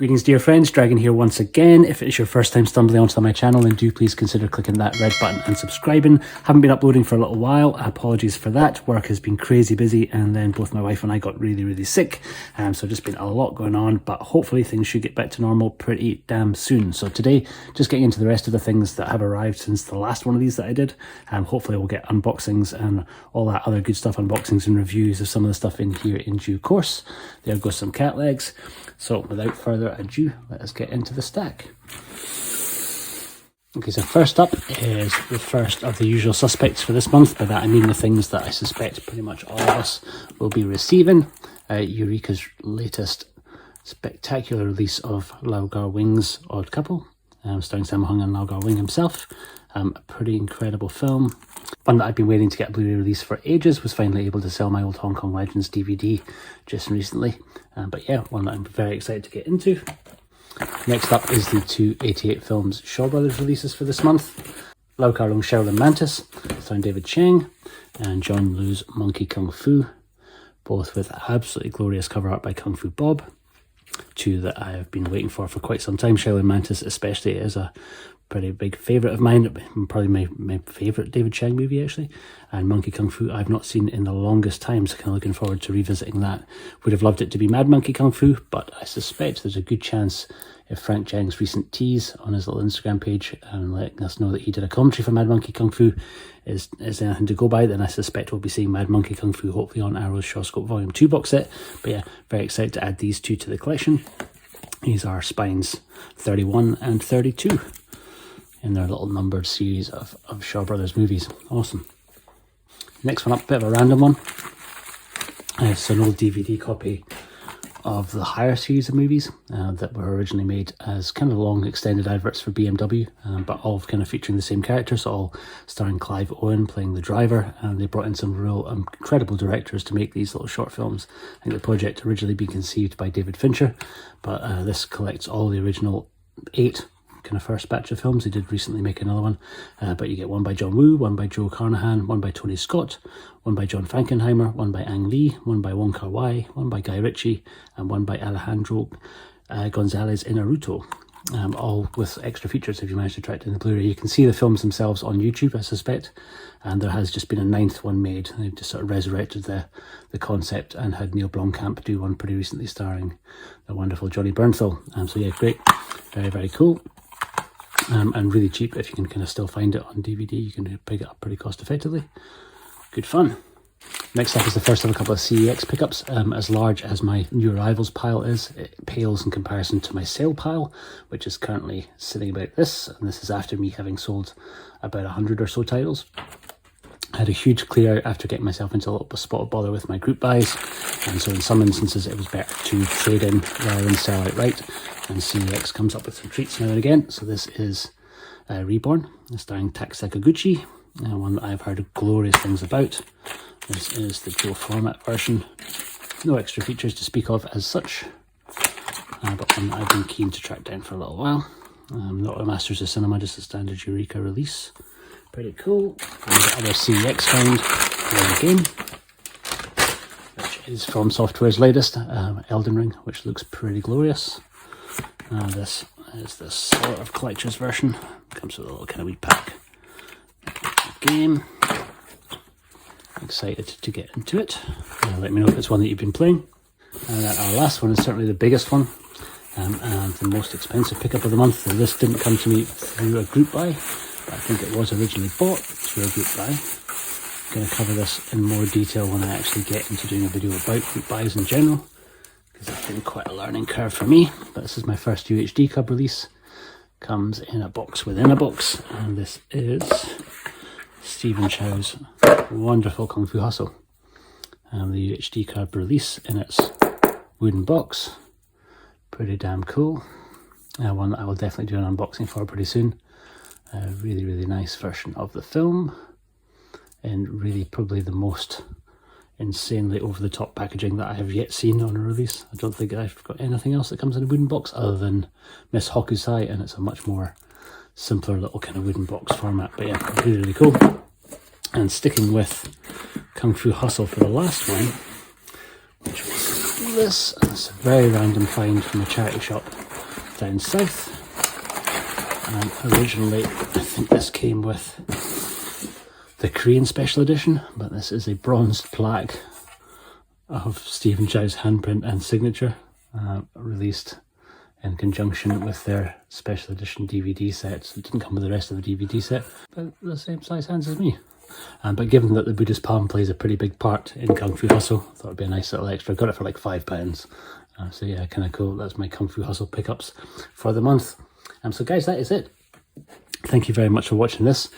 Greetings dear friends, Dragon here once again. If it's your first time stumbling onto my channel, then do please consider clicking that red button and subscribing. Haven't been uploading for a little while, apologies for that. Work has been crazy busy and then both my wife and I got really sick. So just been a lot going on, but hopefully things should get back to normal pretty damn soon. So today, just getting into the rest of the things that have arrived since the last one of these that I did. Hopefully we'll get unboxings and all that other good stuff, unboxings and reviews of some of the stuff in here in due course. There goes some cat legs. So without further ado, let us get into the stack. Okay, so first up is the first of the usual suspects for this month. By that I mean the things that I suspect pretty much all of us will be receiving. Eureka's latest spectacular release of Lau Gar-wing's Odd Couple, starring Sammo Hung and Lau Gar-wing himself. A pretty incredible film. One that I've been waiting to get a Blu-ray release for ages, was finally able to sell my old Hong Kong Legends DVD just recently. But yeah, one that I'm very excited to get into. Next up is the two 88 Films Shaw Brothers releases for this month. Lau Kar-leung's Shaolin Mantis, starring David Chang, and John Liu's Monkey Kung Fu, both with absolutely glorious cover art by Kung Fu Bob. Two that I have been waiting for quite some time. Shaolin Mantis especially is a pretty big favourite of mine, probably my favourite David Chang movie actually, and Monkey Kung Fu I've not seen in the longest time, so kind of looking forward to revisiting that. Would have loved it to be Mad Monkey Kung Fu, but I suspect there's a good chance if Frank Chang's recent tease on his little Instagram page and letting us know that he did a commentary for Mad Monkey Kung Fu is anything to go by, then I suspect we'll be seeing Mad Monkey Kung Fu hopefully on Arrow's Shawscope Volume 2 box set. But yeah, very excited to add these two to the collection. These are Spines 31 and 32 in their little numbered series of Shaw Brothers movies. Awesome. Next one up, bit of a random one. It's an old DVD copy of the Higher series of movies that were originally made as kind of long extended adverts for BMW, but all kind of featuring the same characters, all starring Clive Owen playing the driver, and they brought in some real incredible directors to make these little short films. I think the project originally being conceived by David Fincher, but this collects all the original 8 kind of first batch of films. They did recently make another one, but you get one by John Woo, one by Joe Carnahan, one by Tony Scott, one by John Frankenheimer, one by Ang Lee, one by Wong Kar-wai, one by Guy Ritchie, and one by Alejandro Gonzalez Inarritu, all with extra features if you manage to track down the Blu-ray. You can see the films themselves on YouTube, I suspect, and there has just been a 9th one made. They've just sort of resurrected the concept and had Neil Blomkamp do one pretty recently starring the wonderful Johnny Bernthal. So yeah, great, very cool. And really cheap if you can kind of still find it on DVD. You can pick it up pretty cost effectively. Good fun. Next up is the first of a couple of CEX pickups. As large as my new arrivals pile is, it pales in comparison to my sale pile, which is currently sitting about this, and this is after me having sold about 100 or so titles. I had a huge clear out after getting myself into a little spot of bother with my group buys, and so in some instances it was better to trade in rather than sell outright, and CEX comes up with some treats now and again. So this is Reborn, starring Tak Sakaguchi, one that I've heard glorious things about. This is the dual format version, no extra features to speak of as such, but one that I've been keen to track down for a little while. Not a Masters of Cinema, just a standard Eureka release. Pretty cool. And the other CEX found game, which is From Software's latest, Elden Ring, which looks pretty glorious. This is the sort of collector's version. Comes with a little kind of wee pack. Game. Excited to get into it. Let me know if it's one that you've been playing. And our last one is certainly the biggest one, and the most expensive pickup of the month. And this didn't come to me through a group buy, but I think it was originally bought through a group buy. I'm going to cover this in more detail when I actually get into doing a video about group buys in general, because it's been quite a learning curve for me. But this is my first UHD Cub release. Comes in a box within a box, and this is Stephen Chow's wonderful Kung Fu Hustle. The UHD Cub release in its wooden box. Pretty damn cool. One that I will definitely do an unboxing for pretty soon. Really nice version of the film, and really probably the most insanely over-the-top packaging that I have yet seen on a release. I don't think I've got anything else that comes in a wooden box other than Miss Hokusai, and it's a much more simpler little kind of wooden box format. But yeah, really cool. And sticking with Kung Fu Hustle for the last one, which was this. It's a very random find from a charity shop down south. And originally, I think this came with the Korean special edition, but this is a bronzed plaque of Stephen Chow's handprint and signature, released in conjunction with their special edition DVD sets. It didn't come with the rest of the DVD set, but the same size hands as me. But given that the Buddhist palm plays a pretty big part in Kung Fu Hustle, I thought it'd be a nice little extra. Got it for like £5. So yeah, kind of cool. That's my Kung Fu Hustle pickups for the month. So guys, that is it. Thank you very much for watching this.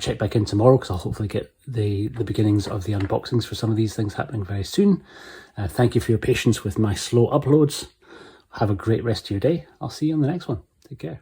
Check back in tomorrow because I'll hopefully get the beginnings of the unboxings for some of these things happening very soon. Thank you for your patience with my slow uploads. Have a great rest of your day. I'll see you on the next one. Take care.